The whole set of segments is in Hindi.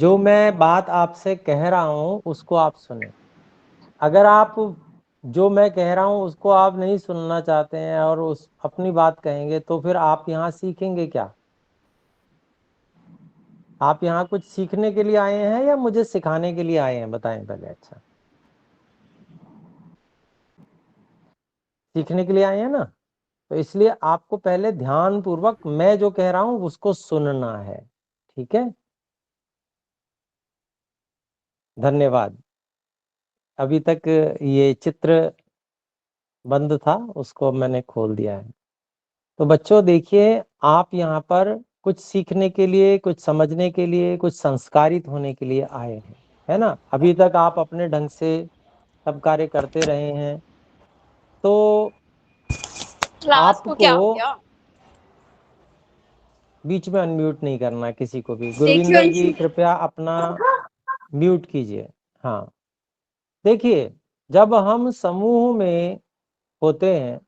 जो मैं बात आपसे कह रहा हूं उसको आप सुने। अगर आप जो मैं कह रहा हूं उसको आप नहीं सुनना चाहते हैं और उस अपनी बात कहेंगे तो फिर आप यहाँ सीखेंगे क्या? आप यहाँ कुछ सीखने के लिए आए हैं या मुझे सिखाने के लिए आए हैं, बताएं पहले। अच्छा, सीखने के लिए आए हैं ना, तो इसलिए आपको पहले ध्यान पूर्वक मैं जो कह रहा हूं उसको सुनना है। ठीक है, धन्यवाद। अभी तक ये चित्र बंद था, उसको मैंने खोल दिया है। तो बच्चों देखिए, आप यहाँ पर कुछ सीखने के लिए, कुछ समझने के लिए, कुछ संस्कारित होने के लिए आए हैं, है ना। अभी तक आप अपने ढंग से सब कार्य करते रहे हैं, तो क्लास को आपको क्या हो गया? बीच में अनम्यूट नहीं करना है किसी को भी। देखियो गुरविंदर जी अंशु। कृपया अपना म्यूट कीजिए। हाँ, देखिए, जब हम समूह में होते हैं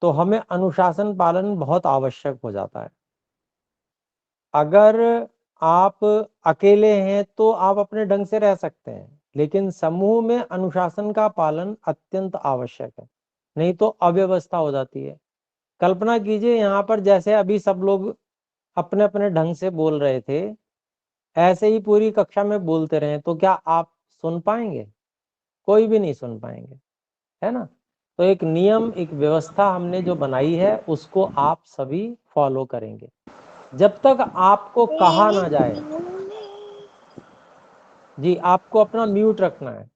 तो हमें अनुशासन पालन बहुत आवश्यक हो जाता है। अगर आप अकेले हैं तो आप अपने ढंग से रह सकते हैं, लेकिन समूह में अनुशासन का पालन अत्यंत आवश्यक है, नहीं तो अव्यवस्था हो जाती है। कल्पना कीजिए यहाँ पर जैसे अभी सब लोग अपने अपने ढंग से बोल रहे थे, ऐसे ही पूरी कक्षा में बोलते रहे तो क्या आप सुन पाएंगे? कोई भी नहीं सुन पाएंगे, है ना। तो एक नियम, एक व्यवस्था हमने जो बनाई है उसको आप सभी फॉलो करेंगे। जब तक आपको कहा ना जाए, जी आपको अपना म्यूट रखना है।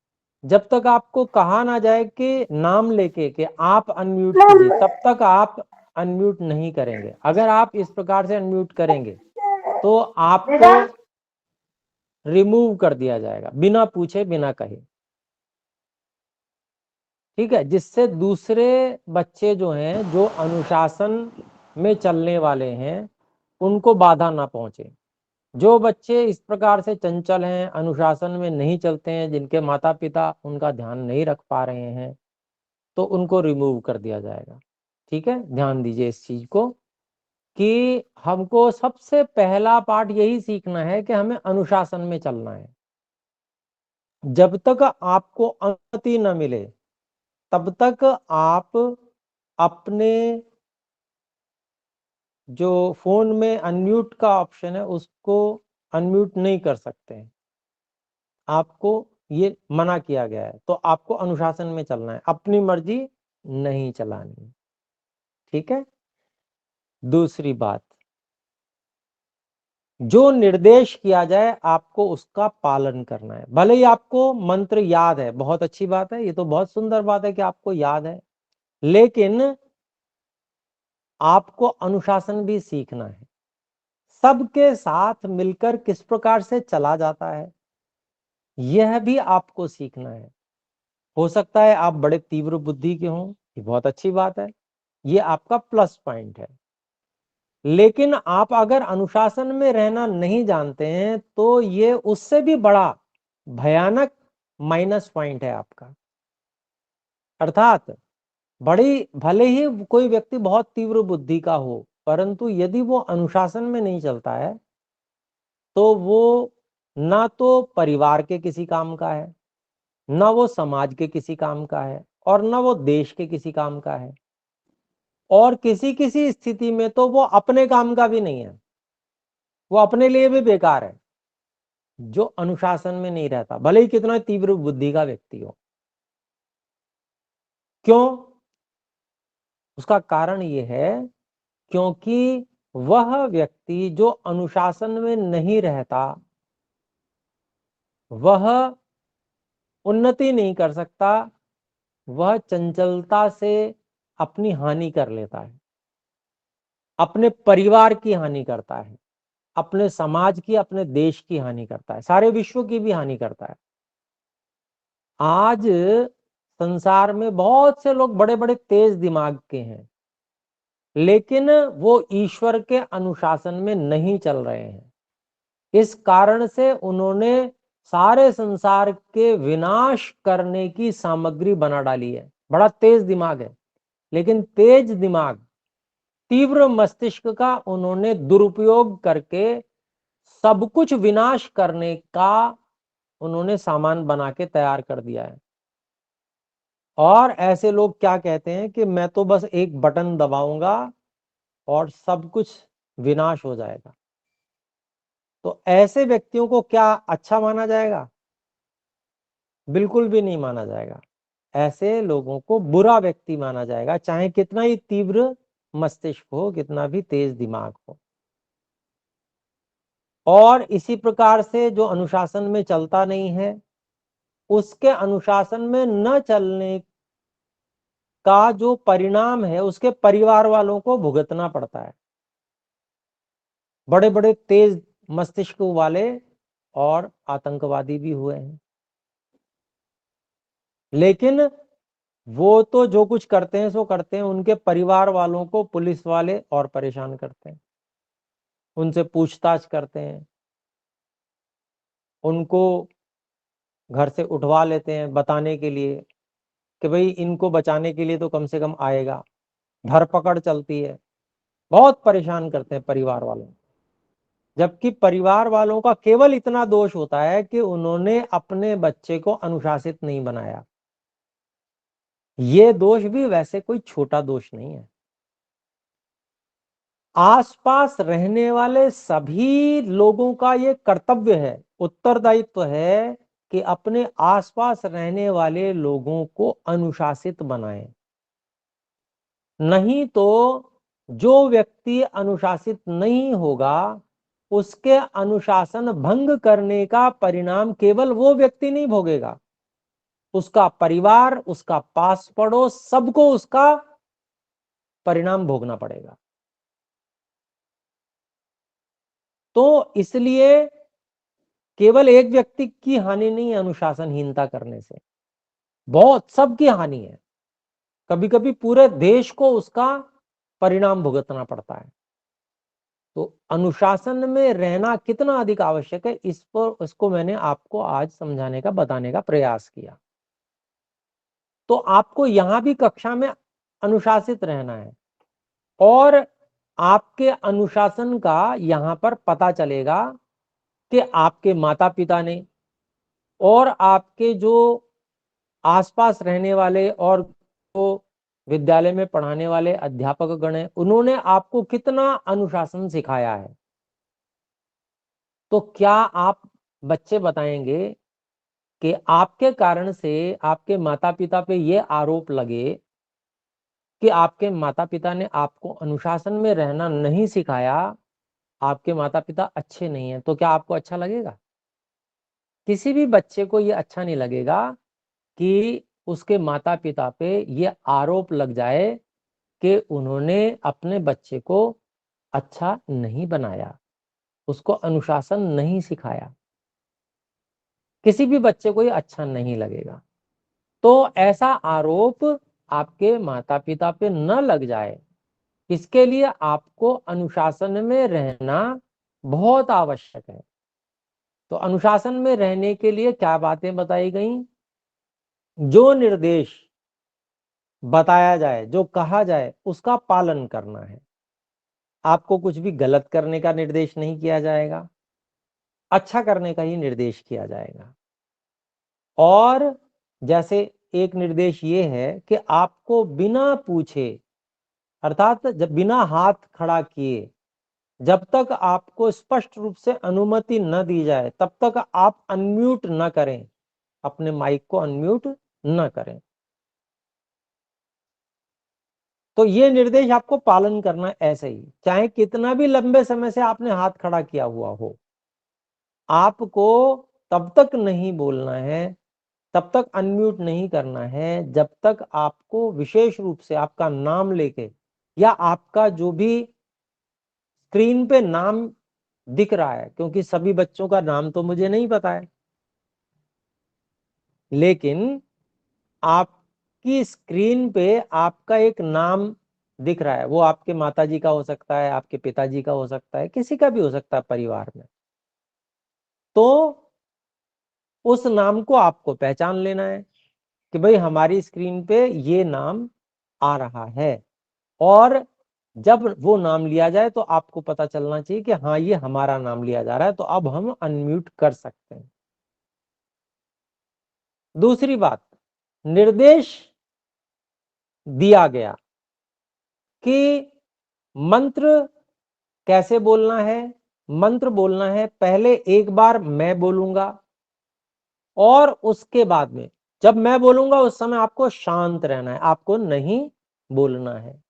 जब तक आपको कहा ना जाए कि नाम लेके कि आप अनम्यूट कीजिए, तब तक आप अनम्यूट नहीं करेंगे। अगर आप इस प्रकार से अनम्यूट करेंगे तो आपको रिमूव कर दिया जाएगा बिना पूछे बिना कहे। ठीक है, जिससे दूसरे बच्चे जो हैं, जो अनुशासन में चलने वाले हैं, उनको बाधा ना पहुंचे। जो बच्चे इस प्रकार से चंचल हैं, अनुशासन में नहीं चलते हैं, जिनके माता पिता उनका ध्यान नहीं रख पा रहे हैं, तो उनको रिमूव कर दिया जाएगा। ठीक है, ध्यान दीजिए इस चीज को कि हमको सबसे पहला पाठ यही सीखना है कि हमें अनुशासन में चलना है। जब तक आपको अनुमति न मिले तब तक आप अपने जो फोन में अनम्यूट का ऑप्शन है उसको अनम्यूट नहीं कर सकते हैं। आपको ये मना किया गया है, तो आपको अनुशासन में चलना है, अपनी मर्जी नहीं चलानी है। ठीक है, दूसरी बात, जो निर्देश किया जाए आपको उसका पालन करना है। भले ही आपको मंत्र याद है, बहुत अच्छी बात है, ये तो बहुत सुंदर बात है कि आपको याद है, लेकिन आपको अनुशासन भी सीखना है। सबके साथ मिलकर किस प्रकार से चला जाता है यह भी आपको सीखना है। हो सकता है आप बड़े तीव्र बुद्धि के हों, ये बहुत अच्छी बात है, ये आपका प्लस पॉइंट है। लेकिन आप अगर अनुशासन में रहना नहीं जानते हैं तो ये उससे भी बड़ा भयानक माइनस पॉइंट है आपका। अर्थात बड़ी, भले ही कोई व्यक्ति बहुत तीव्र बुद्धि का हो, परंतु यदि वो अनुशासन में नहीं चलता है तो वो ना तो परिवार के किसी काम का है, ना वो समाज के किसी काम का है, और ना वो देश के किसी काम का है, और किसी किसी स्थिति में तो वो अपने काम का भी नहीं है, वो अपने लिए भी बेकार है। जो अनुशासन में नहीं रहता, भले ही कितना तीव्र बुद्धि का व्यक्ति हो। क्यों? उसका कारण ये है क्योंकि वह व्यक्ति जो अनुशासन में नहीं रहता वह उन्नति नहीं कर सकता, वह चंचलता से अपनी हानि कर लेता है, अपने परिवार की हानि करता है, अपने समाज की, अपने देश की हानि करता है, सारे विश्व की भी हानि करता है। आज संसार में बहुत से लोग बड़े बड़े तेज दिमाग के हैं, लेकिन वो ईश्वर के अनुशासन में नहीं चल रहे हैं। इस कारण से उन्होंने सारे संसार के विनाश करने की सामग्री बना डाली है। बड़ा तेज दिमाग है, लेकिन तेज दिमाग, तीव्र मस्तिष्क का उन्होंने दुरुपयोग करके सब कुछ विनाश करने का उन्होंने सामान बना के तैयार कर दिया है। और ऐसे लोग क्या कहते हैं कि मैं तो बस एक बटन दबाऊंगा और सब कुछ विनाश हो जाएगा। तो ऐसे व्यक्तियों को क्या अच्छा माना जाएगा? बिल्कुल भी नहीं माना जाएगा। ऐसे लोगों को बुरा व्यक्ति माना जाएगा, चाहे कितना ही तीव्र मस्तिष्क हो, कितना भी तेज दिमाग हो। और इसी प्रकार से जो अनुशासन में चलता नहीं है, उसके अनुशासन में न चलने का जो परिणाम है उसके परिवार वालों को भुगतना पड़ता है। बड़े बड़े तेज मस्तिष्क वाले और आतंकवादी भी हुए हैं, लेकिन वो तो जो कुछ करते हैं सो करते हैं, उनके परिवार वालों को पुलिस वाले और परेशान करते हैं, उनसे पूछताछ करते हैं, उनको घर से उठवा लेते हैं बताने के लिए कि भाई इनको बचाने के लिए तो कम से कम आएगा। धरपकड़ चलती है, बहुत परेशान करते हैं परिवार वालों। जबकि परिवार वालों का केवल इतना दोष होता है कि उन्होंने अपने बच्चे को अनुशासित नहीं बनाया। ये दोष भी वैसे कोई छोटा दोष नहीं है। आसपास रहने वाले सभी लोगों का ये कर्तव्य है, उत्तरदायित्व है कि अपने आसपास रहने वाले लोगों को अनुशासित बनाएं। नहीं तो जो व्यक्ति अनुशासित नहीं होगा, उसके अनुशासन भंग करने का परिणाम केवल वो व्यक्ति नहीं भोगेगा, उसका परिवार, उसका पास पड़ोस, सबको उसका परिणाम भोगना पड़ेगा। तो इसलिए केवल एक व्यक्ति की हानि नहीं है अनुशासनहीनता करने से, बहुत सबकी हानि है। कभी कभी पूरे देश को उसका परिणाम भुगतना पड़ता है। तो अनुशासन में रहना कितना अधिक आवश्यक है, इसको मैंने आपको आज समझाने का, बताने का प्रयास किया। तो आपको यहां भी कक्षा में अनुशासित रहना है, और आपके अनुशासन का यहां पर पता चलेगा कि आपके माता पिता ने और आपके जो आसपास रहने वाले और जो विद्यालय में पढ़ाने वाले अध्यापक गण हैं, उन्होंने आपको कितना अनुशासन सिखाया है। तो क्या आप बच्चे बताएंगे कि आपके कारण से आपके माता पिता पे ये आरोप लगे कि आपके माता पिता ने आपको अनुशासन में रहना नहीं सिखाया, आपके माता पिता अच्छे नहीं हैं, तो क्या आपको अच्छा लगेगा? किसी भी बच्चे को ये अच्छा नहीं लगेगा कि उसके माता पिता पे ये आरोप लग जाए कि उन्होंने अपने बच्चे को अच्छा नहीं बनाया, उसको अनुशासन नहीं सिखाया। किसी भी बच्चे को ये अच्छा नहीं लगेगा। तो ऐसा आरोप आपके माता पिता पे न लग जाए, इसके लिए आपको अनुशासन में रहना बहुत आवश्यक है। तो अनुशासन में रहने के लिए क्या बातें बताई गई? जो निर्देश बताया जाए, जो कहा जाए, उसका पालन करना है। आपको कुछ भी गलत करने का निर्देश नहीं किया जाएगा, अच्छा करने का ही निर्देश किया जाएगा। और जैसे एक निर्देश ये है कि आपको बिना पूछे, अर्थात जब बिना हाथ खड़ा किए, जब तक आपको स्पष्ट रूप से अनुमति न दी जाए, तब तक आप अनम्यूट न करें, अपने माइक को अनम्यूट न करें। तो ये निर्देश आपको पालन करना है, ऐसे ही चाहे कितना भी लंबे समय से आपने हाथ खड़ा किया हुआ हो, आपको तब तक नहीं बोलना है, तब तक अनम्यूट नहीं करना है, जब तक आपको विशेष रूप से आपका नाम लेके, या आपका जो भी स्क्रीन पे नाम दिख रहा है, क्योंकि सभी बच्चों का नाम तो मुझे नहीं पता है, लेकिन आपकी स्क्रीन पे आपका एक नाम दिख रहा है, वो आपके माताजी का हो सकता है, आपके पिताजी का हो सकता है, किसी का भी हो सकता है परिवार में। तो उस नाम को आपको पहचान लेना है कि भाई हमारी स्क्रीन पे ये नाम आ रहा है। और जब वो नाम लिया जाए तो आपको पता चलना चाहिए कि हाँ ये हमारा नाम लिया जा रहा है, तो अब हम अनम्यूट कर सकते हैं। दूसरी बात, निर्देश दिया गया कि मंत्र कैसे बोलना है। मंत्र बोलना है, पहले एक बार मैं बोलूंगा और उसके बाद में जब मैं बोलूंगा उस समय आपको शांत रहना है, आपको नहीं बोलना है।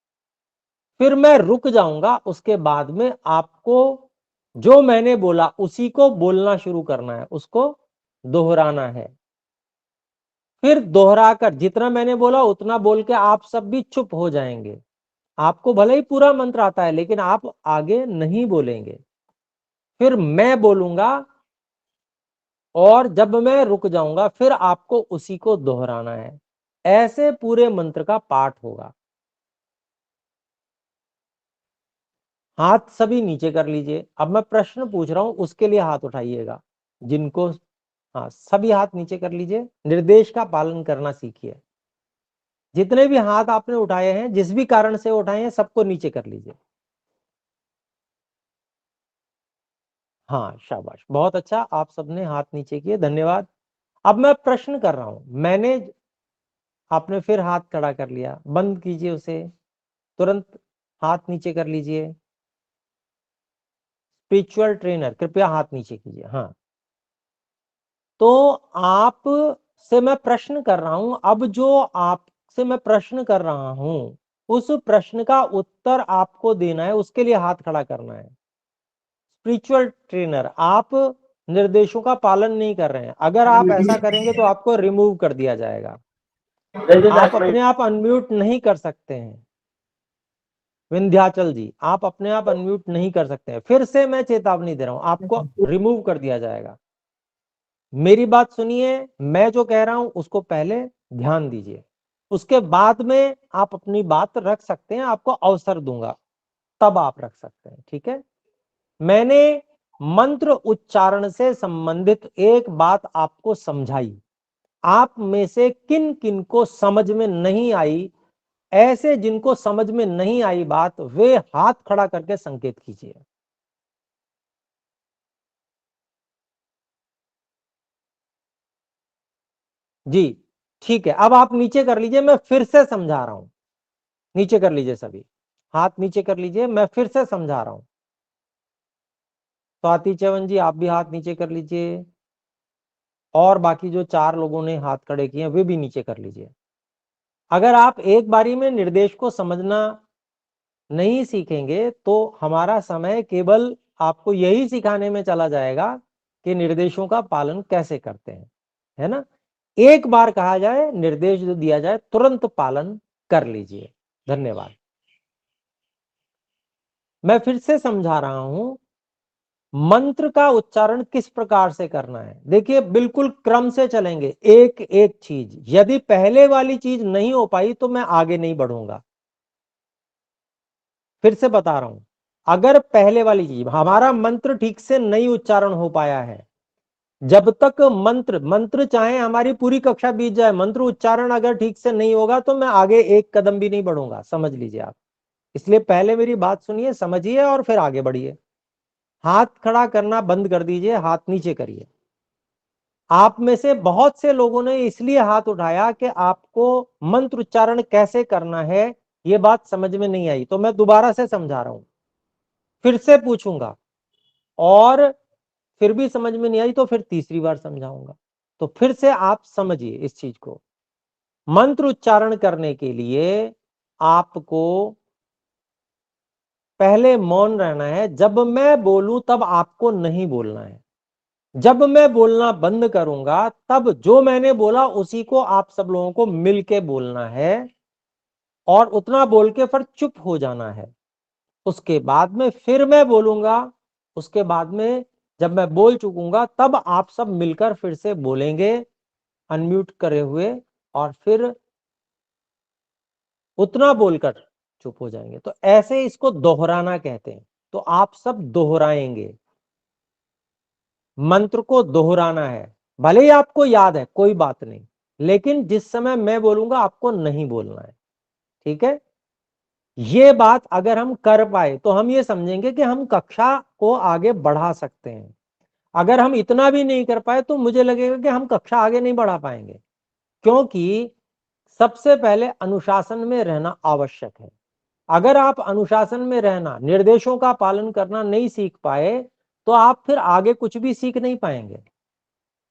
फिर मैं रुक जाऊंगा, उसके बाद में आपको जो मैंने बोला उसी को बोलना शुरू करना है, उसको दोहराना है। फिर दोहराकर जितना मैंने बोला उतना बोल के आप सब भी चुप हो जाएंगे। आपको भले ही पूरा मंत्र आता है लेकिन आप आगे नहीं बोलेंगे। फिर मैं बोलूंगा और जब मैं रुक जाऊंगा फिर आपको उसी को दोहराना है। ऐसे पूरे मंत्र का पाठ होगा। हाथ सभी नीचे कर लीजिए। अब मैं प्रश्न पूछ रहा हूं, उसके लिए हाथ उठाइएगा जिनको, हाँ सभी हाथ नीचे कर लीजिए। निर्देश का पालन करना सीखिए। जितने भी हाथ आपने उठाए हैं, जिस भी कारण से उठाए हैं, सबको नीचे कर लीजिए। हाँ शाबाश, बहुत अच्छा, आप सबने हाथ नीचे किए, धन्यवाद। अब मैं प्रश्न कर रहा हूं, मैंने, आपने फिर हाथ खड़ा कर लिया, बंद कीजिए उसे, तुरंत हाथ नीचे कर लीजिए। स्पिरिचुअल ट्रेनर कृपया हाथ नीचे कीजिए। हाँ, तो आप से मैं प्रश्न कर रहा हूं, अब जो आपसे मैं प्रश्न कर रहा हूं उस प्रश्न का उत्तर आपको देना है, उसके लिए हाथ खड़ा करना है। स्पिरिचुअल ट्रेनर, आप निर्देशों का पालन नहीं कर रहे हैं, अगर आप ऐसा करेंगे तो आपको रिमूव कर दिया जाएगा। आप अपने आप अनम्यूट नहीं कर सकते हैं। विंध्याचल जी, आप अपने आप अनम्यूट नहीं कर सकते हैं। फिर से मैं चेतावनी दे रहा हूं, आपको रिमूव कर दिया जाएगा। मेरी बात सुनिए, मैं जो कह रहा हूं उसको पहले ध्यान दीजिए, उसके बाद में आप अपनी बात रख सकते हैं, आपको अवसर दूंगा तब आप रख सकते हैं, ठीक है। मैंने मंत्र उच्चारण से संबंधित एक बात आपको समझाई, आप में से किन किन को समझ में नहीं आई, ऐसे जिनको समझ में नहीं आई बात, वे हाथ खड़ा करके संकेत कीजिए। जी ठीक है, अब आप नीचे कर लीजिए, मैं फिर से समझा रहा हूं। नीचे कर लीजिए सभी, हाथ नीचे कर लीजिए, मैं फिर से समझा रहा हूं। स्वाति चवन जी, आप भी हाथ नीचे कर लीजिए, और बाकी जो 4 लोगों ने हाथ खड़े किए वे भी नीचे कर लीजिए। अगर आप एक बारी में निर्देश को समझना नहीं सीखेंगे तो हमारा समय केवल आपको यही सिखाने में चला जाएगा कि निर्देशों का पालन कैसे करते हैं, है ना। एक बार कहा जाए, निर्देश जो दिया जाए तुरंत पालन कर लीजिए। धन्यवाद। मैं फिर से समझा रहा हूं, मंत्र का उच्चारण किस प्रकार से करना है। देखिए बिल्कुल क्रम से चलेंगे, एक एक चीज। यदि पहले वाली चीज नहीं हो पाई तो मैं आगे नहीं बढ़ूंगा। फिर से बता रहा हूं, अगर पहले वाली चीज, हमारा मंत्र ठीक से नहीं उच्चारण हो पाया है, जब तक मंत्र मंत्र चाहे हमारी पूरी कक्षा बीत जाए, मंत्र उच्चारण अगर ठीक से नहीं होगा तो मैं आगे एक कदम भी नहीं बढ़ूंगा, समझ लीजिए आप। इसलिए पहले मेरी बात सुनिए, समझिए और फिर आगे बढ़िए। हाथ खड़ा करना बंद कर दीजिए, हाथ नीचे करिए। आप में से बहुत से लोगों ने इसलिए हाथ उठाया कि आपको मंत्र उच्चारण कैसे करना है ये बात समझ में नहीं आई, तो मैं दोबारा से समझा रहा हूं, फिर से पूछूंगा, और फिर भी समझ में नहीं आई तो फिर तीसरी बार समझाऊंगा। तो फिर से आप समझिए इस चीज को। मंत्र उच्चारण करने के लिए आपको पहले मौन रहना है, जब मैं बोलूं तब आपको नहीं बोलना है। जब मैं बोलना बंद करूंगा तब जो मैंने बोला उसी को आप सब लोगों को मिलके बोलना है, और उतना बोल के फिर चुप हो जाना है। उसके बाद में फिर मैं बोलूंगा, उसके बाद में जब मैं बोल चुकूंगा तब आप सब मिलकर फिर से बोलेंगे अनम्यूट करे हुए, और फिर उतना बोलकर चुप हो जाएंगे। तो ऐसे इसको दोहराना कहते हैं। तो आप सब दोहराएंगे, मंत्र को दोहराना है। भले ही आपको याद है कोई बात नहीं, लेकिन जिस समय मैं बोलूंगा आपको नहीं बोलना है, ठीक है। ये बात अगर हम कर पाए तो हम ये समझेंगे कि हम कक्षा को आगे बढ़ा सकते हैं। अगर हम इतना भी नहीं कर पाए तो मुझे लगेगा कि हम कक्षा आगे नहीं बढ़ा पाएंगे, क्योंकि सबसे पहले अनुशासन में रहना आवश्यक है। अगर आप अनुशासन में रहना, निर्देशों का पालन करना नहीं सीख पाए तो आप फिर आगे कुछ भी सीख नहीं पाएंगे।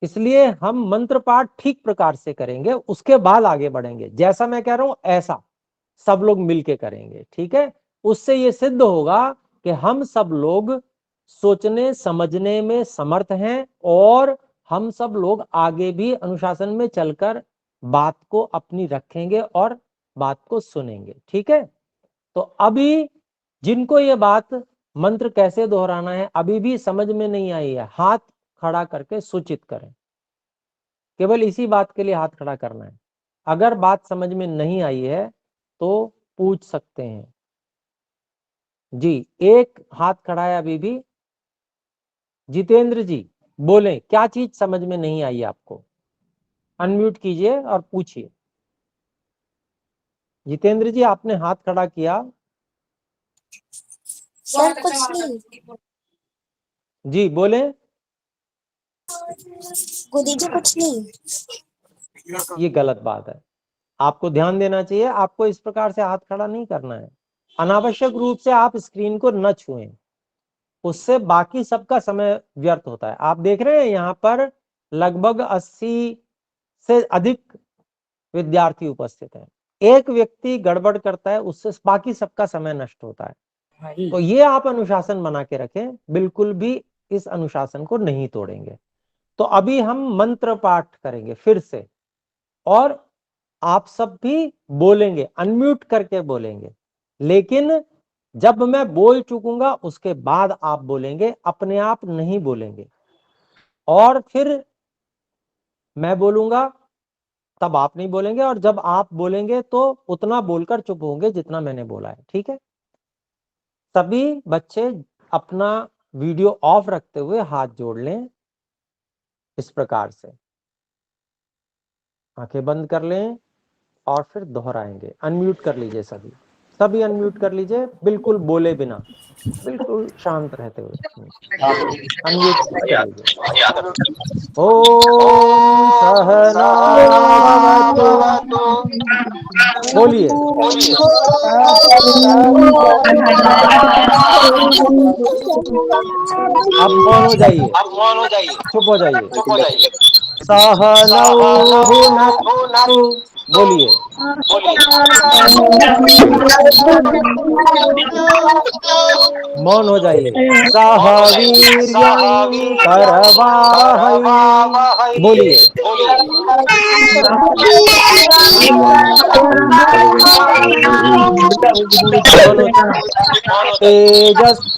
इसलिए हम मंत्र पाठ ठीक प्रकार से करेंगे, उसके बाद आगे बढ़ेंगे। जैसा मैं कह रहा हूं ऐसा सब लोग मिलके करेंगे, ठीक है। उससे ये सिद्ध होगा कि हम सब लोग सोचने समझने में समर्थ हैं और हम सब लोग आगे भी अनुशासन में चलकर बात को अपनी रखेंगे और बात को सुनेंगे, ठीक है। तो अभी जिनको ये बात मंत्र कैसे दोहराना है अभी भी समझ में नहीं आई है, हाथ खड़ा करके सूचित करें। केवल इसी बात के लिए हाथ खड़ा करना है। अगर बात समझ में नहीं आई है तो पूछ सकते हैं। जी, एक हाथ खड़ा है अभी भी। जितेंद्र जी बोलें, क्या चीज समझ में नहीं आई आपको? अनम्यूट कीजिए और पूछिए। जितेंद्र जी आपने हाथ खड़ा किया। सर कुछ नहीं। जी बोले। गुदी जी कुछ नहीं। ये गलत बात है, आपको ध्यान देना चाहिए। आपको इस प्रकार से हाथ खड़ा नहीं करना है। अनावश्यक रूप से आप स्क्रीन को न छुएं, उससे बाकी सबका समय व्यर्थ होता है। आप देख रहे हैं यहाँ पर लगभग 80 से अधिक विद्यार्थी उपस्थित हैं। एक व्यक्ति गड़बड़ करता है उससे बाकी सबका समय नष्ट होता है। तो ये आप अनुशासन बना के रखें, बिल्कुल भी इस अनुशासन को नहीं तोड़ेंगे। तो अभी हम मंत्र पाठ करेंगे फिर से, और आप सब भी बोलेंगे, अनम्यूट करके बोलेंगे, लेकिन जब मैं बोल चुकूंगा उसके बाद आप बोलेंगे, अपने आप नहीं बोलेंगे। और फिर मैं बोलूंगा तब आप नहीं बोलेंगे, और जब आप बोलेंगे तो उतना बोलकर चुप होंगे जितना मैंने बोला है, ठीक है। सभी बच्चे अपना वीडियो ऑफ रखते हुए हाथ जोड़ लें इस प्रकार से, आंखें बंद कर लें और फिर दोहराएंगे। अनम्यूट कर लीजिए, सभी सभी अनम्यूट कर लीजिए, बिल्कुल बोले बिना, बिल्कुल शांत रहते हुए अनम्यूट कर लीजिए। ओम सहना भवतु। बोलिए। अब मौन हो जाइए, चुप हो जाइए। सहनौ भुनक्तु। बोलिए। मौन हो जाइए। सह वीर्यं करवावहै। बोलिए। मौन हो जाइए। तेजस्विनावधीतमस्तु।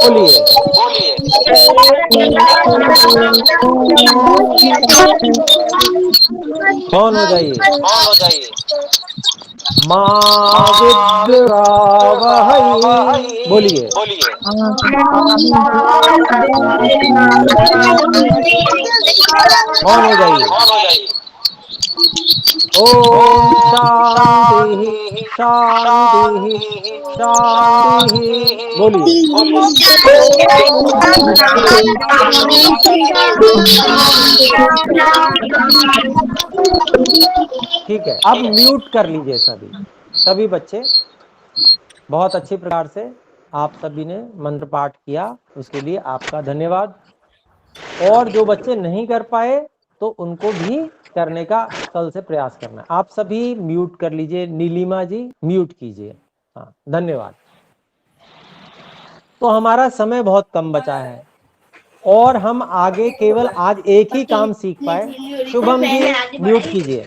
बोलिए। मौन हो जाइए। मा विद्रावहै। बोलिए। मौन हो जाइए। ओम शांति शांति शांति। बोलिए। ठीक है, अब म्यूट कर लीजिए सभी सभी बच्चे। बहुत अच्छी प्रकार से आप सभी ने मंत्र पाठ किया, उसके लिए आपका धन्यवाद। और जो बच्चे नहीं कर पाए तो उनको भी करने का कल से प्रयास करना। आप सभी म्यूट कर लीजिए। नीलिमा जी म्यूट कीजिए। हाँ, धन्यवाद। तो हमारा समय बहुत कम बचा है और हम आगे केवल आज एक ही काम सीख पाए। शुभम जी म्यूट कीजिए।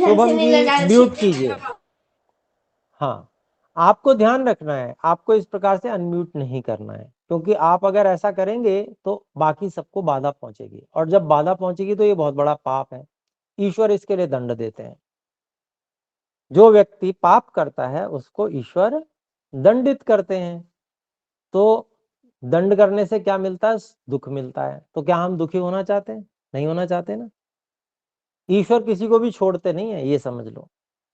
शुभम जी म्यूट कीजिए। हाँ, आपको ध्यान रखना है, आपको इस प्रकार से अनम्यूट नहीं करना है, क्योंकि आप अगर ऐसा करेंगे तो बाकी सबको बाधा पहुंचेगी, और जब बाधा पहुंचेगी तो ये बहुत बड़ा पाप है। ईश्वर इसके लिए दंड देते हैं। जो व्यक्ति पाप करता है उसको ईश्वर दंडित करते हैं। तो दंड करने से क्या मिलता है? दुख मिलता है। तो क्या हम दुखी होना चाहते हैं? नहीं होना चाहते ना। ईश्वर किसी को भी छोड़ते नहीं है, ये समझ लो।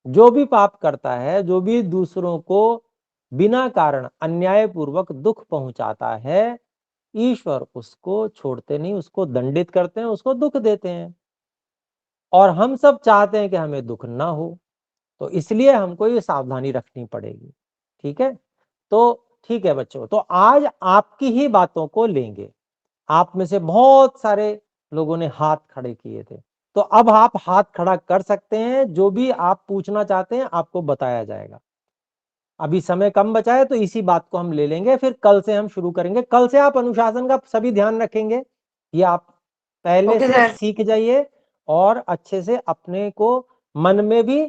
जो भी पाप करता है, जो भी दूसरों को बिना कारण अन्यायपूर्वक दुख पहुंचाता है, ईश्वर उसको छोड़ते नहीं, उसको दंडित करते हैं, उसको दुख देते हैं। और हम सब चाहते हैं कि हमें दुख ना हो, तो इसलिए हमको ये सावधानी रखनी पड़ेगी। ठीक है, तो ठीक है बच्चों, तो आज आपकी ही बातों को लेंगे। आप में से बहुत सारे लोगों ने हाथ खड़े किए थे, तो अब आप हाथ खड़ा कर सकते हैं। जो भी आप पूछना चाहते हैं आपको बताया जाएगा। अभी समय कम बचा है, तो इसी बात को हम ले लेंगे, फिर कल से हम शुरू करेंगे। कल से आप अनुशासन का सभी ध्यान रखेंगे, ये आप पहले ओके से सर। सीख जाइए और अच्छे से अपने को मन में भी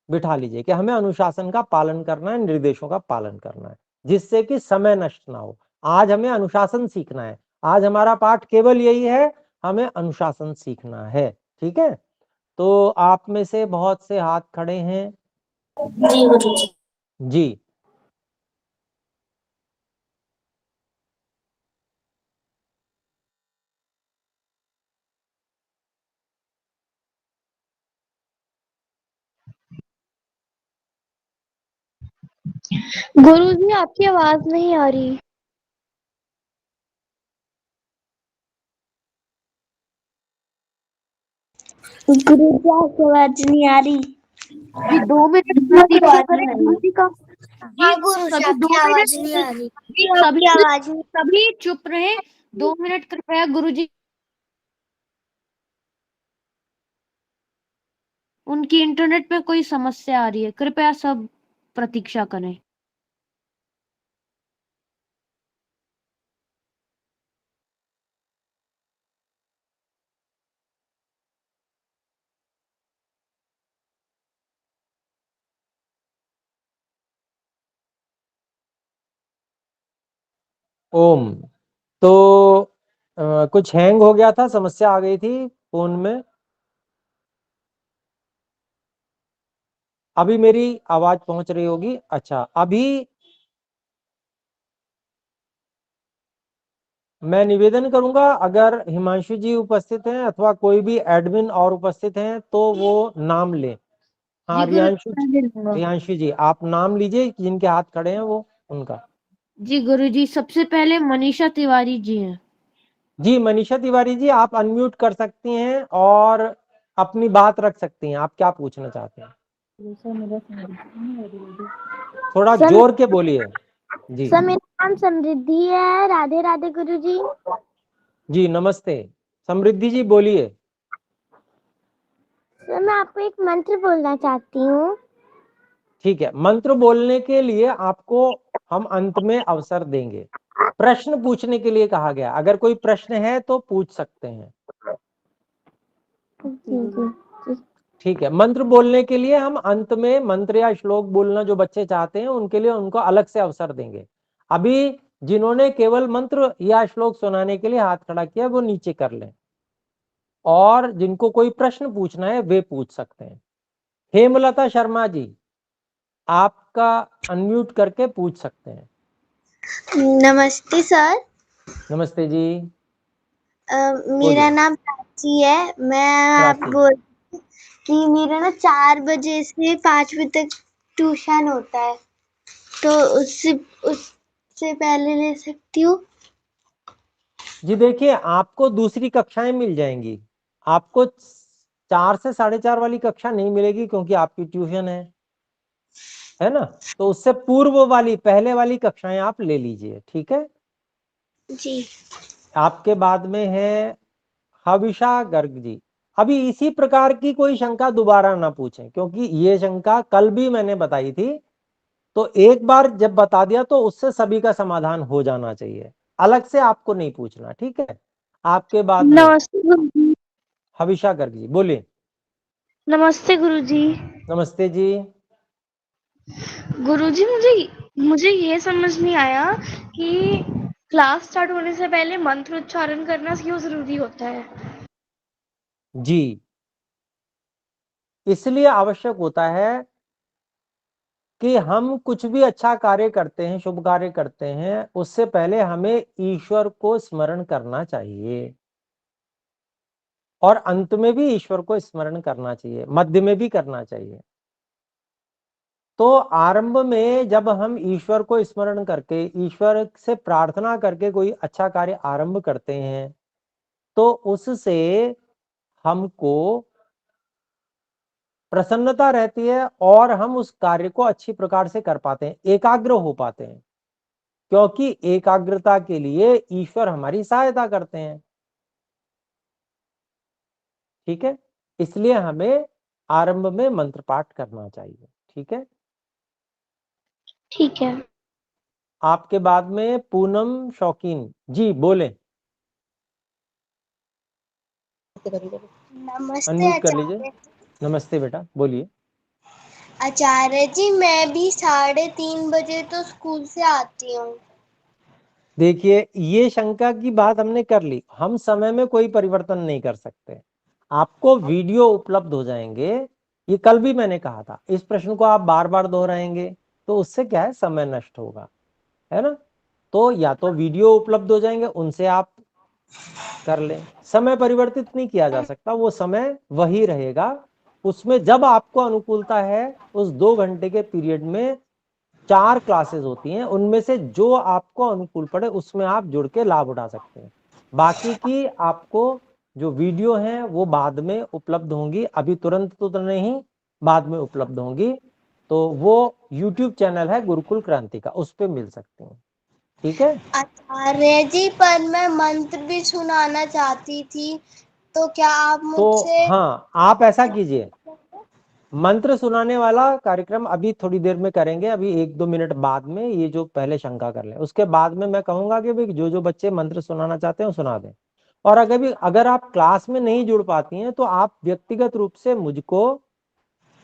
बिठा लीजिए कि हमें अनुशासन का पालन करना है, निर्देशों का पालन करना है, जिससे कि समय नष्ट ना हो। आज हमें अनुशासन सीखना है, आज हमारा पाठ केवल यही है, हमें अनुशासन सीखना है। ठीक है, तो आप में से बहुत से हाथ खड़े हैं। जी गुरुजी। जी, गुरुजी आपकी आवाज नहीं आ रही। गुरुजी आपकी आवाज नहीं आ रही। जी 2 मिनट आपकी प्रतीक्षा आवाज करें नहीं आ रही। गुरुजी का। हाँ जी गुरुजी सभी आपकी 2 मिनट। आवाज नहीं आ रही। जी आपकी सभी आवाज नहीं। सभी चुप रहे 2 मिनट कृपया गुरुजी। उनकी इंटरनेट में कोई समस्या आ रही है, कृपया सब प्रतीक्षा करें। ओम। तो कुछ हैंग हो गया था, समस्या आ गई थी फोन में। अभी मेरी आवाज पहुंच रही होगी। अच्छा, अभी मैं निवेदन करूंगा, अगर हिमांशु जी उपस्थित हैं अथवा कोई भी एडमिन और उपस्थित हैं तो वो नाम लें। हाँ, जी रियांशु गुरुजी मैं ले लूंगा। रियांशु जी आप नाम लीजिए, जिनके हाथ खड़े हैं वो उनका। जी गुरुजी सबसे पहले मनीषा तिवारी जी हैं। जी, मनीषा तिवारी जी आप अनम्यूट कर सकती हैं और अपनी बात रख सकती हैं। आप क्या पूछना चाहते हैं? थोड़ा सर जोर के बोलिए। जी सर मेरा नाम समृद्धि है। राधे राधे गुरुजी। जी, नमस्ते। समृद्धि जी बोलिए। सर मैं आपको एक मंत्र बोलना चाहती हूँ। ठीक है, मंत्र बोलने के लिए आपको हम अंत में अवसर देंगे। प्रश्न पूछने के लिए कहा गया, अगर कोई प्रश्न है तो पूछ सकते हैं। जी जी। ठीक है, मंत्र बोलने के लिए हम अंत में मंत्र या श्लोक बोलना जो बच्चे चाहते हैं उनके लिए उनको अलग से अवसर देंगे। अभी जिन्होंने केवल मंत्र या श्लोक सुनाने के लिए हाथ खड़ा किया वो नीचे कर लें, और जिनको कोई प्रश्न पूछना है वे पूछ सकते हैं। हेमलता शर्मा जी आपका अनम्यूट करके पूछ सकते हैं। नमस्ते सर। नमस्ते जी, मेरा बोलिए। नाम प्राची है। मैं आप प्राची, बोल कि मेरा ना 4 बजे से 5 बजे तक ट्यूशन होता है, तो उससे पहले ले सकती हूँ? जी देखिए, आपको दूसरी कक्षाएं मिल जाएंगी। आपको 4 से 4:30 वाली कक्षा नहीं मिलेगी क्योंकि आपकी ट्यूशन है ना। तो उससे पूर्व वाली पहले वाली कक्षाएं आप ले लीजिए। ठीक है, जी। आपके बाद में है हविषा गर्ग जी। अभी इसी प्रकार की कोई शंका दोबारा ना पूछें, क्योंकि ये शंका कल भी मैंने बताई थी। तो एक बार जब बता दिया तो उससे सभी का समाधान हो जाना चाहिए, अलग से आपको नहीं पूछना। ठीक है, आपके बाद में नमस्ते गुरुजी। हविषा गर्ग जी बोलिए। नमस्ते गुरुजी। नमस्ते जी। गुरुजी मुझे मुझे ये समझ नहीं आया कि क्लास स्टार्ट होने से पहले मंत्र उच्चारण करना क्यों जरूरी होता है। जी, इसलिए आवश्यक होता है कि हम कुछ भी अच्छा कार्य करते हैं, शुभ कार्य करते हैं, उससे पहले हमें ईश्वर को स्मरण करना चाहिए। और अंत में भी ईश्वर को स्मरण करना चाहिए, मध्य में भी करना चाहिए। तो आरंभ में जब हम ईश्वर को स्मरण करके, ईश्वर से प्रार्थना करके कोई अच्छा कार्य आरंभ करते हैं, तो उससे हमको प्रसन्नता रहती है और हम उस कार्य को अच्छी प्रकार से कर पाते हैं, एकाग्र हो पाते हैं, क्योंकि एकाग्रता के लिए ईश्वर हमारी सहायता करते हैं। ठीक है, इसलिए हमें आरंभ में मंत्र पाठ करना चाहिए। ठीक है, ठीक है। आपके बाद में पूनम शौकीन जी बोले, नमस्ते अनम्यूट कर लीजिए। आचार्य। नमस्ते बेटा, बोलिए। आचार्य जी, मैं भी 3:30 बजे तो स्कूल से आती हूँ। देखिए, ये शंका की बात हमने कर ली, हम समय में कोई परिवर्तन नहीं कर सकते। आपको वीडियो उपलब्ध हो जाएंगे, ये कल भी मैंने कहा था। इस प्रश्न को आप बार बार दोहराएंगे तो उससे क्या है, समय नष्ट होगा, है ना। तो या तो वीडियो उपलब्ध हो जाएंगे, उनसे आप कर लें। समय परिवर्तित नहीं किया जा सकता, वो समय वही रहेगा। उसमें जब आपको अनुकूलता है, उस 2 घंटे के पीरियड में 4 क्लासेस होती हैं, उनमें से जो आपको अनुकूल पड़े उसमें आप जुड़ के लाभ उठा सकते हैं। बाकी की आपको जो वीडियो है वो बाद में उपलब्ध होंगी, अभी तुरंत तो नहीं, बाद में उपलब्ध होंगी। तो वो YouTube चैनल है गुरुकुल क्रांति का, उस पर मिल सकते हैं। ठीक है, आचार्य जी, पर मैं मंत्र भी सुनाना चाहती थी, तो क्या आप तो मुझसे हाँ, आप ऐसा कीजिए, मंत्र सुनाने वाला कार्यक्रम अभी थोड़ी देर में करेंगे, अभी 1-2 मिनट बाद में। ये जो पहले शंका कर लें, उसके बाद में मैं कहूंगा कि भाई जो जो बच्चे मंत्र सुनाना चाहते हैं वो सुना दें। और अगर आप क्लास में नहीं जुड़ पाती हैं तो आप व्यक्तिगत रूप से मुझको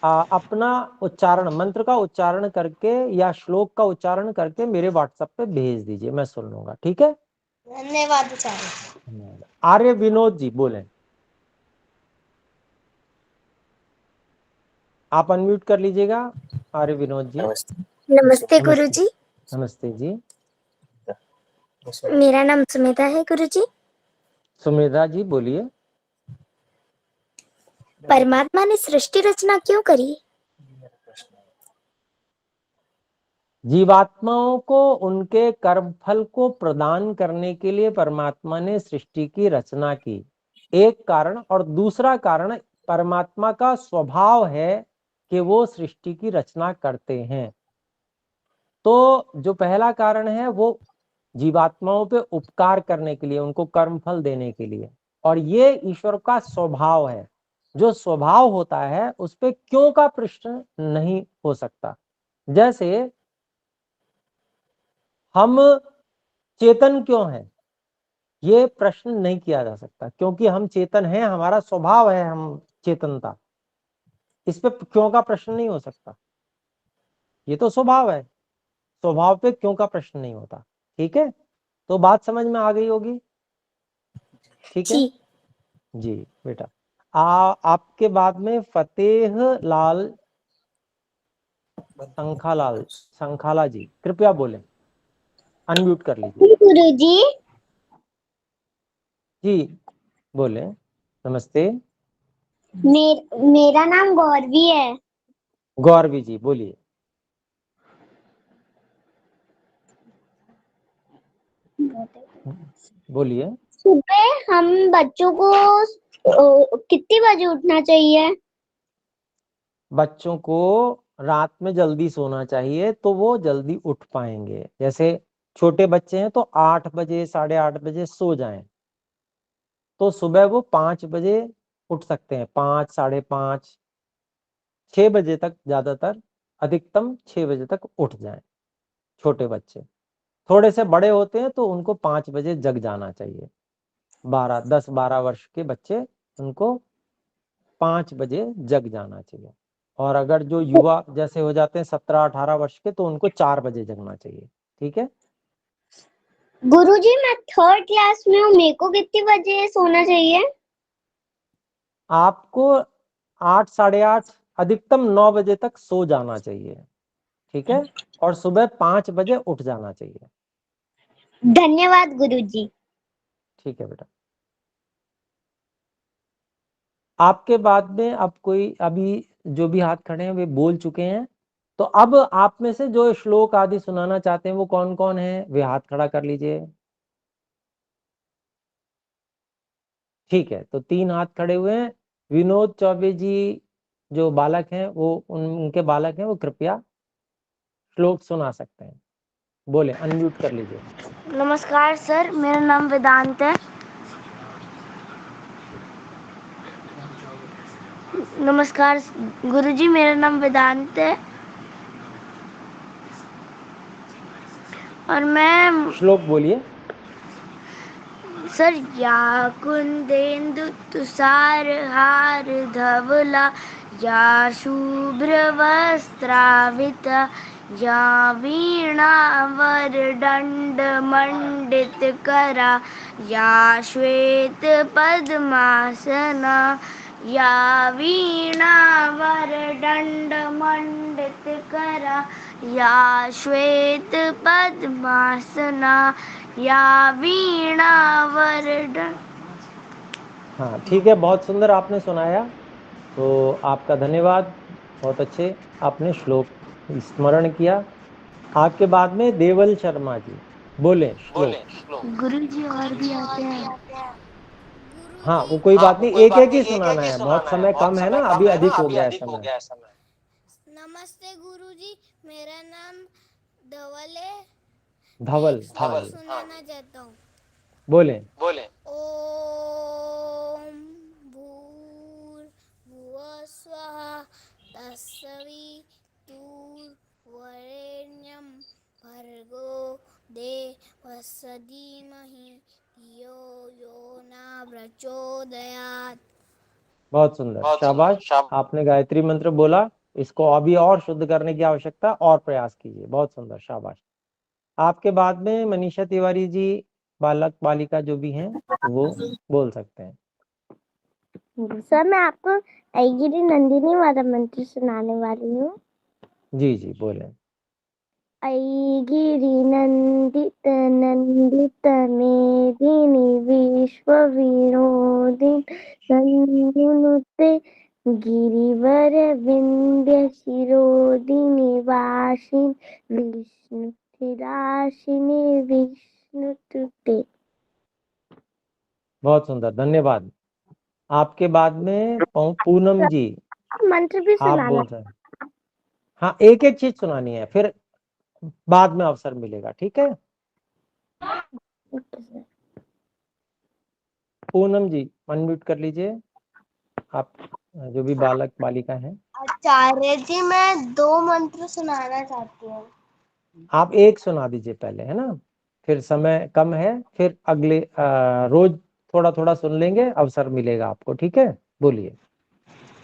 अपना उच्चारण, मंत्र का उच्चारण करके या श्लोक का उच्चारण करके मेरे व्हाट्सएप पे भेज दीजिए, मैं सुन लूंगा। ठीक है, धन्यवाद आचार्य। आर्य विनोद जी बोले, आप अनम्यूट कर लीजिएगा। आर्य विनोद जी, नमस्ते गुरुजी। नमस्ते जी। मेरा नाम सुमिता है गुरुजी। सुमेधा जी बोलिए। परमात्मा ने सृष्टि रचना क्यों करी? जीवात्माओं को उनके कर्मफल को प्रदान करने के लिए परमात्मा ने सृष्टि की रचना की, एक कारण। और दूसरा कारण, परमात्मा का स्वभाव है कि वो सृष्टि की रचना करते हैं। तो जो पहला कारण है वो जीवात्माओं पे उपकार करने के लिए, उनको कर्मफल देने के लिए। और ये ईश्वर का स्वभाव है। जो स्वभाव होता है उस पे क्यों का प्रश्न नहीं हो सकता। जैसे हम चेतन क्यों हैं, ये प्रश्न नहीं किया जा सकता, क्योंकि हम चेतन हैं, हमारा स्वभाव है हम चेतनता। इस पे क्यों का प्रश्न नहीं हो सकता, ये तो स्वभाव है। स्वभाव पे क्यों का प्रश्न नहीं होता। ठीक है, तो बात समझ में आ गई होगी। ठीक है जी। जी बेटा। आपके बाद में फतेह लाल संखाला जी, कृपया बोले, अनम्यूट कर लीजिए। गुरुजी, जी बोले। नमस्ते मेरा नाम गौरवी है। गौरवी जी बोलिए। बोलिए। सुबह हम बच्चों को कितनी बजे उठना चाहिए? बच्चों को रात में जल्दी सोना चाहिए, तो वो जल्दी उठ पाएंगे। जैसे छोटे बच्चे हैं तो 8 बजे 8:30 बजे सो जाएं, तो सुबह वो 5 बजे उठ सकते हैं, 5, 5:30, 6 बजे तक, ज्यादातर अधिकतम 6 बजे तक उठ जाएं छोटे बच्चे। थोड़े से बड़े होते हैं तो उनको 5 बजे जग जाना चाहिए। 10-12 वर्ष के बच्चे, उनको 5 बजे जग जाना चाहिए। और अगर जो युवा जैसे हो जाते हैं 17-18 वर्ष के, तो उनको 4 बजे जगना चाहिए। ठीक है, गुरुजी, मैं 3rd क्लास में हूँ, मेरे को कितनी बजे सोना चाहिए? आपको 8, 8:30, अधिकतम 9 बजे तक सो जाना चाहिए। ठीक है, और सुबह 5 बजे उठ जाना चाहिए। धन्यवाद गुरुजी। ठीक है बेटा। आपके बाद में अब कोई, अभी जो भी हाथ खड़े हैं वे बोल चुके हैं, तो अब आप में से जो श्लोक आदि सुनाना चाहते हैं वो कौन कौन है, वे हाथ खड़ा कर लीजिए। ठीक है, तो 3 हाथ खड़े हुए हैं। विनोद चौबे जी जो बालक हैं, वो उनके बालक हैं, वो कृपया श्लोक सुना सकते हैं। बोले, अनम्यूट कर लीजिए। नमस्कार सर, मेरा नाम वेदांत है। नमस्कार गुरुजी, मेरा नाम वेदांत है और मैं श्लोक बोलिए। सर, या कुंदेन्दु तुषार हार धवला, या शुभ्र वस्त्राविता, या वीणा वरदंड मंडित करा, या श्वेत पद्मासना, या वीणा वरदंड मंडित करा, या श्वेत पद्मासना, या वीणा वरदंड। हाँ ठीक है, बहुत सुंदर आपने सुनाया, तो आपका धन्यवाद। बहुत अच्छे आपने श्लोक स्मरण किया। आपके बाद में देवल शर्मा जी, बोले श्लोक। गुरुजी और भी आते हैं। हाँ वो कोई बात नहीं, एक एक ही सुनाना है, बहुत समय कम है ना, अभी अधिक हो गया है समय। नमस्ते गुरुजी, मेरा नाम धवल है। धवल, मैं हाँ श्लोक जी, सुनाना चाहता हूँ। बोले। ओम भूर्भुवः स्वः तत्सवितुर्वरेण्यं भर्गो देवस्य धीमहि धियो यो न प्रचोदयात्। बहुत सुंदर, शाबाश। आपने गायत्री मंत्र बोला, इसको अभी और शुद्ध करने की आवश्यकता, और प्रयास कीजिए। बहुत सुंदर, शाबाश। आपके बाद में मनीषा तिवारी जी, बालक बालिका जो भी हैं वो बोल सकते हैं। सर, मैं आपको ऐगिरी नंदिनी वाला मंत्र सुनाने वाली हूँ। जी जी बोले। ऐगिरी नंदित नंदित मेदिनी विश्व विनोदिनी नंदनुते गिरिवर विंध्य शिरोदिनी वासिनी विष्णु राशिनी विष्णुते। बहुत सुंदर, धन्यवाद। आपके बाद में पूनम जी, मंत्र भी आप सुनाना। बोल रहे हैं। हाँ, एक एक चीज सुनानी है, फिर बाद में अवसर मिलेगा, ठीक है। पूनम जी अनम्यूट कर लीजिए, आप जो भी बालक बालिका हैं। आचार्य जी, मैं 2 मंत्र सुनाना चाहती हूँ। आप एक सुना दीजिए पहले, है ना, फिर समय कम है, फिर अगले रोज थोड़ा थोड़ा सुन लेंगे, अवसर मिलेगा आपको, ठीक है। बोलिए।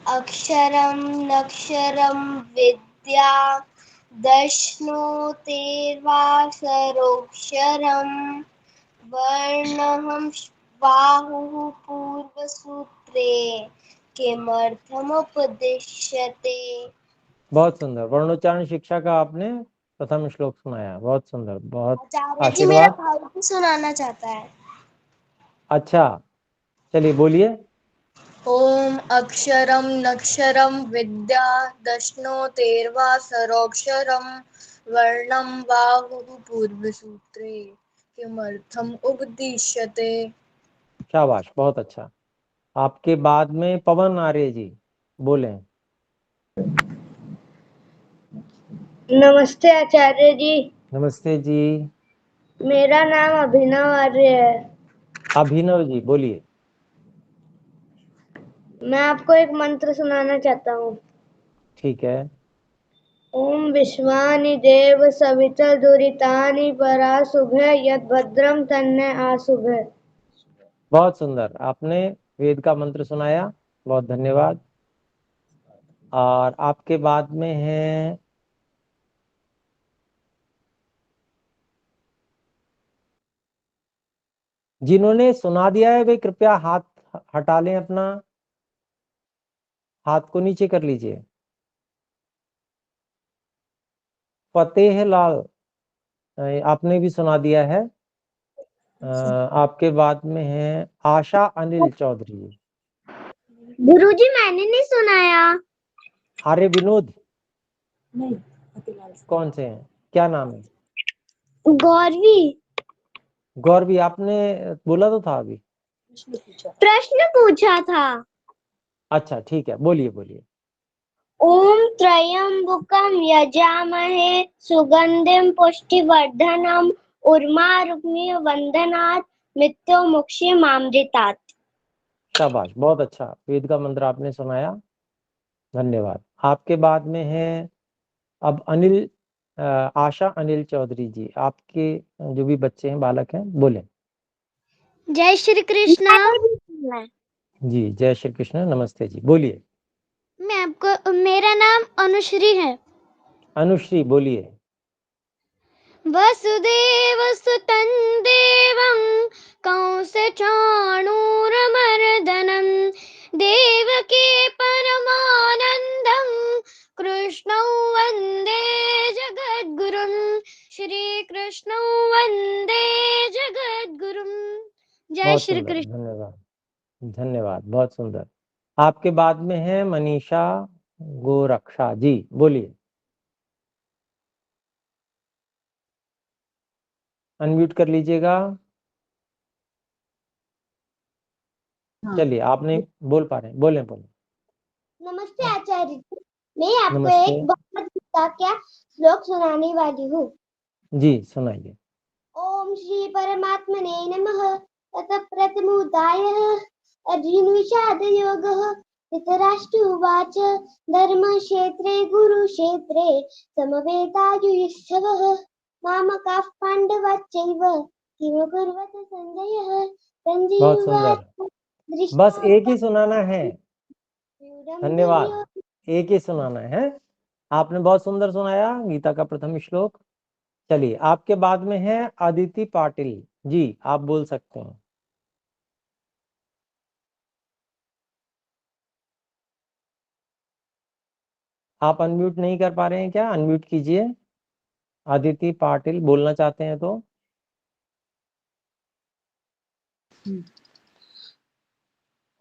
अक्षरं नक्षरं विद्या, दशनोतेर्वाक्षरोऽक्षरम्, वर्णः बाहुः पूर्वसूत्रे, किमर्थमुपदिश्यते। बहुत सुंदर, वर्णोच्चारण शिक्षा का आपने प्रथम श्लोक सुनाया, बहुत सुंदर, बहुत आचार्य जी, मेरा आशीर्वाद। भाई भी सुनाना चाहता है। अच्छा, चलिए बोलिए। ओम अक्षरं नक्षरं विद्या, दशनोतेर्वाक्षरोऽक्षरम्, वर्णं बाहुः पूर्वसूत्रे, किमर्थम् उपदिश्यते। शाबाश, बहुत अच्छा। आपके बाद में पवन आर्य जी, बोले। नमस्ते आचार्य जी, नमस्ते जी। मेरा नाम अभिनव आर्य है। अभिनव जी बोलिए। मैं आपको एक मंत्र सुनाना चाहता हूँ। ठीक है। ओम विश्वानि देव सविता दुरितानि पराशुभे यद भद्रम तन्ने आशुभे। बहुत सुंदर, आपने वेद का मंत्र सुनाया, बहुत धन्यवाद। और आपके बाद में है जिन्होंने सुना दिया है, वे कृपया हाथ हटा लें, अपना हाथ को नीचे कर लीजिए। फतेह लाल, आपने भी सुना दिया है। आपके बाद में है आशा अनिल चौधरी। गुरुजी मैंने नहीं सुनाया। आर्य विनोद कौन से हैं, क्या नाम है? गौरवी। गौरवी, आपने बोला तो था अभी। प्रश्न पूछा था। अच्छा ठीक है, बोलिए बोलिए। ओम त्र्यंबकम यजामहे सुगंधिम पुष्टिवर्धनम उर्वारुकमिव बंधनात् मृत्युमुक्षीमामृतात्। शाबाश, बहुत अच्छा, वेद का मंत्र आपने सुनाया, धन्यवाद। आपके बाद में है अब अनिल आशा अनिल चौधरी जी, आपके जो भी बच्चे हैं, बालक हैं, बोले। जय श्री कृष्णा। जी जय श्री कृष्ण, नमस्ते जी, बोलिए। मैं आपको, मेरा नाम अनुश्री है। अनुश्री बोलिए। वसुदेव सुतं देवं कंसचाणूरमर्दनं देवकी परमानन्दं कृष्णं वन्दे जगद्गुरुं श्रीकृष्णं वन्दे जगद्गुरुं। जय बहुत श्री सुंदर, कृष्ण। धन्यवाद धन्यवाद, बहुत सुंदर। आपके बाद में है मनीषा गोरक्षा जी, बोलिए। अनम्यूट कर लीजिएगा। चलिए, आप नहीं बोल पा रहे, बोले बोले। नमस्ते आचार्य जी, मैं आपको नमस्ते एक भगवद गीता का श्लोक सुनाने वाली हूँ। जी, सुनाइए। ओम श्री परमात्मने नमः। ततः प्रथमोऽध्यायः अर्जुनविषादयोगः। धृतराष्ट्रोवाच धर्मक्षेत्रे कुरुक्षेत्रे समवेतायुयुत्सवः मामकाः पाण्डवाश्चैव किम कुर्वत सञ्जयः। सञ्जय बहुत उवाच सुंदर, बस एक ही सुनाना है, धन्यवाद, एक ही सुनाना है। आपने बहुत सुंदर सुनाया गीता का प्रथम श्लोक। चलिए, आपके बाद में है अदिति पाटिल जी, आप बोल सकते हैं। आप अनम्यूट नहीं कर पा रहे हैं क्या? अनम्यूट कीजिए। अदिति पाटिल बोलना चाहते हैं तो।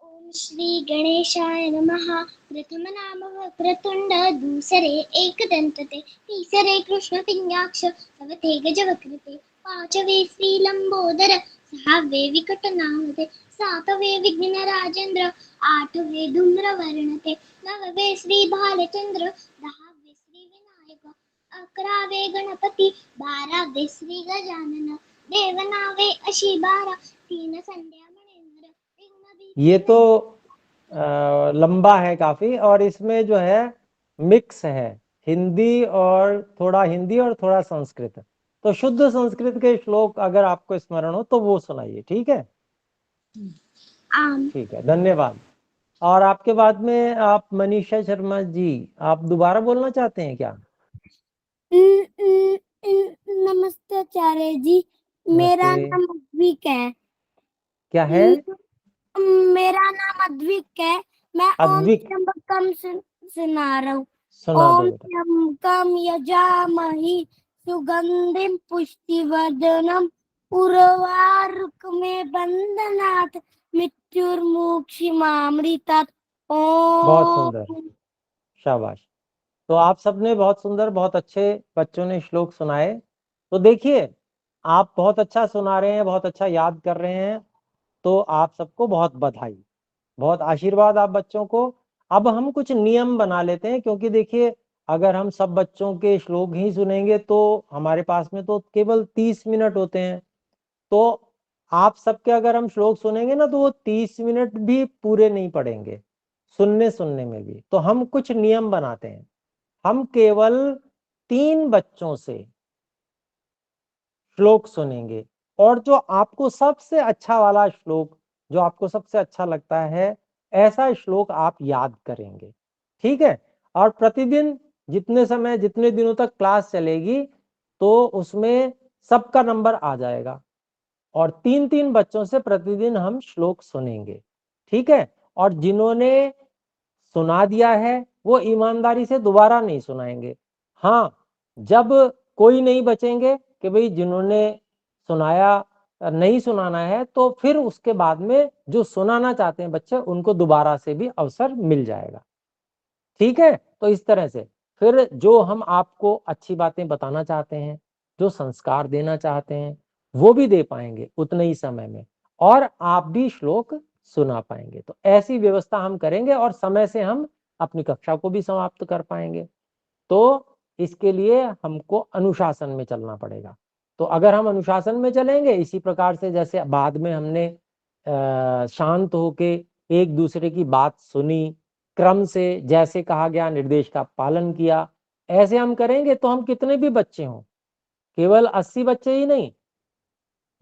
ओम श्री गणेशाय नमः। प्रथम नाम वक्रतुंड, दूसरे एकदंतते, तीसरे कृष्ण पिंगाक्ष, चौथे गजवक्त्रते, पांचवे श्री लंबोदर, सहावे विकट नामते, सातवे विघ्न राजेंद्र, आठवे धूम्रवर्णते, नववे श्री भालचंद्र, दहावे श्री विनायक, अकरावे गणपती, बारावे श्री गजानन, देवनावे अशी बारा, तीन संध्या मणिंद्र, ये तो लंबा है काफी, और इसमें जो है मिक्स है, हिंदी और थोड़ा संस्कृत। तो शुद्ध संस्कृत के श्लोक अगर आपको स्मरण हो तो वो सुनाइए, ठीक है? ठीक है, धन्यवाद। और आपके बाद में आप मनीषा शर्मा जी, आप दोबारा बोलना चाहते हैं क्या? नमस्ते आचार्य जी, मेरा नमस्ते। नाम अद्विक है। क्या है? मेरा नाम अद्विक है। मैं ओम अद्विक, त्र्यंबकम सुना रहा हूँ। सुना दो ओम बेटा। त्र्यंबकम यजामहि सुगंधिम पुष्टिवर्धनम उर्वारुकमे बंधनात् मृत्युर्मुक्षीमामृतात्। बहुत सुंदर, ओम। शाबाश। तो आप सबने बहुत सुंदर, बहुत अच्छे बच्चों ने श्लोक सुनाए। तो देखिए, आप बहुत अच्छा सुना रहे हैं, बहुत अच्छा याद कर रहे हैं, तो आप सबको बहुत बधाई, बहुत आशीर्वाद आप बच्चों को। अब हम कुछ नियम बना लेते हैं, क्योंकि देखिए, अगर हम सब बच्चों के श्लोक ही सुनेंगे तो हमारे पास में तो केवल 30 मिनट होते हैं। तो आप सबके अगर हम श्लोक सुनेंगे ना, तो वो 30 मिनट भी पूरे नहीं पड़ेंगे सुनने में भी। तो हम कुछ नियम बनाते हैं। हम केवल 3 बच्चों से श्लोक सुनेंगे, और जो आपको सबसे अच्छा वाला श्लोक, जो आपको सबसे अच्छा लगता है, ऐसा श्लोक आप याद करेंगे, ठीक है? और प्रतिदिन जितने दिनों तक क्लास चलेगी, तो उसमें सबका नंबर आ जाएगा, और 3-3 बच्चों से प्रतिदिन हम श्लोक सुनेंगे, ठीक है? और जिन्होंने सुना दिया है वो ईमानदारी से दोबारा नहीं सुनाएंगे। हाँ, जब कोई नहीं बचेंगे कि भाई जिन्होंने सुनाया नहीं सुनाना है तो फिर उसके बाद में जो सुनाना चाहते हैं बच्चे उनको दोबारा से भी अवसर मिल जाएगा। ठीक है, तो इस तरह से फिर जो हम आपको अच्छी बातें बताना चाहते हैं, जो संस्कार देना चाहते हैं, वो भी दे पाएंगे उतने ही समय में, और आप भी श्लोक सुना पाएंगे। तो ऐसी व्यवस्था हम करेंगे और समय से हम अपनी कक्षा को भी समाप्त कर पाएंगे। तो इसके लिए हमको अनुशासन में चलना पड़ेगा। तो अगर हम अनुशासन में चलेंगे इसी प्रकार से, जैसे बाद में हमने शांत होके एक दूसरे की बात सुनी, क्रम से जैसे कहा गया निर्देश का पालन किया, ऐसे हम करेंगे तो हम कितने भी बच्चे हों, केवल 80 बच्चे ही नहीं,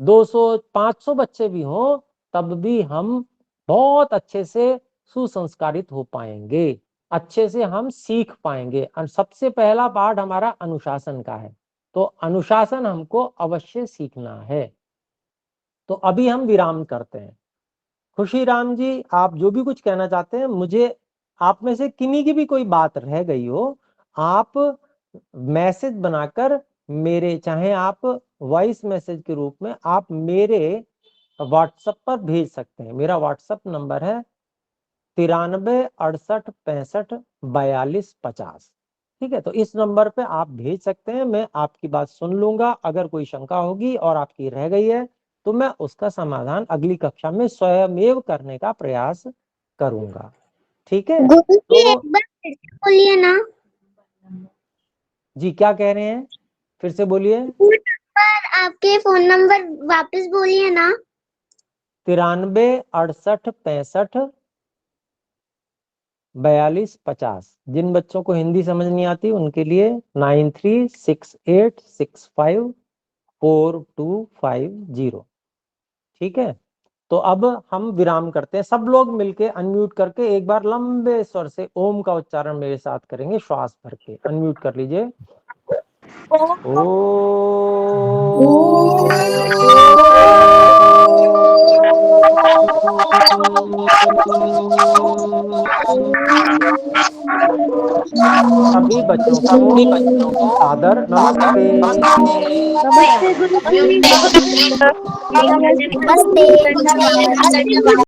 200 500 बच्चे भी हों, तब भी हम बहुत अच्छे से सुसंस्कारित हो पाएंगे, अच्छे से हम सीख पाएंगे। और सबसे पहला पाठ हमारा अनुशासन का है, तो अनुशासन हमको अवश्य सीखना है। तो अभी हम विराम करते हैं। खुशी राम जी, आप जो भी कुछ कहना चाहते हैं, मुझे आप में से किन्हीं की भी कोई बात रह गई हो, आप मैसेज बनाकर मेरे, चाहे आप वॉइस मैसेज के रूप में आप मेरे व्हाट्सएप पर भेज सकते हैं। मेरा व्हाट्सएप नंबर है 93 68 65 42 50। ठीक है, तो इस नंबर पे आप भेज सकते हैं, मैं आपकी बात सुन लूंगा। अगर कोई शंका होगी और आपकी रह गई है तो मैं उसका समाधान अगली कक्षा में स्वयमेव करने का प्रयास करूंगा। ठीक है, गुरु जी तो एक बार फिर से बोलिए ना। जी क्या कह रहे हैं, फिर से बोलिए। फोन नंबर, आपके फोन नंबर वापस बोलिए ना। 93 68 65 42 50। जिन बच्चों को हिंदी समझ नहीं आती उनके लिए 9368654250। ठीक है, तो अब हम विराम करते हैं। सब लोग मिलके अनम्यूट करके एक बार लंबे स्वर से ओम का उच्चारण मेरे साथ करेंगे, श्वास भर के। अनम्यूट कर लीजिए। सभी बच्चों को आदर नमस्ते। नमस्ते गुरु जी। नमस्ते।